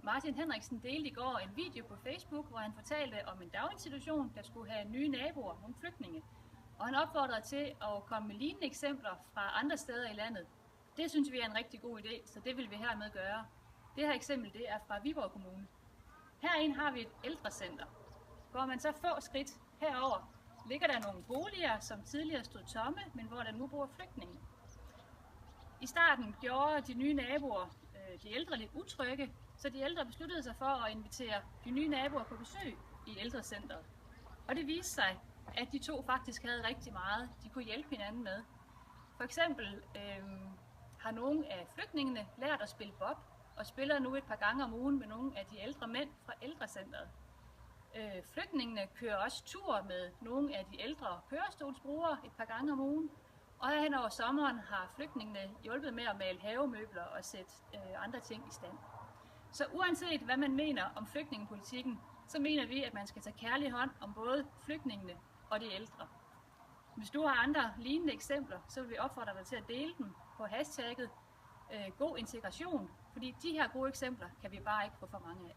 Martin Henriksen delte i går en video på Facebook, hvor han fortalte om en daginstitution, der skulle have nye naboer, nogle flygtninge. Og han opfordrede til at komme med lignende eksempler fra andre steder i landet. Det synes vi er en rigtig god idé, så det vil vi hermed gøre. Det her eksempel det er fra Viborg Kommune. Herinde har vi et ældrecenter. Går man så få skridt herover, ligger der nogle boliger, som tidligere stod tomme, men hvor der nu bor flygtninge. I starten gjorde de nye naboer de ældre lidt utrygge, så de ældre besluttede sig for at invitere de nye naboer på besøg i ældrecenteret. Og det viste sig, at de to faktisk havde rigtig meget, de kunne hjælpe hinanden med. For eksempel har nogle af flygtningene lært at spille bob, og spiller nu et par gange om ugen med nogle af de ældre mænd fra ældrecenteret. Flygtningene kører også tur med nogle af de ældre kørestolsbrugere et par gange om ugen, og hen over sommeren har flygtningene hjulpet med at male havemøbler og sætte andre ting i stand. Så uanset hvad man mener om flygtningepolitikken, så mener vi, at man skal tage kærlig hånd om både flygtningene og de ældre. Hvis du har andre lignende eksempler, så vil vi opfordre dig til at dele dem på hashtagget god integration, fordi de her gode eksempler kan vi bare ikke få for mange af.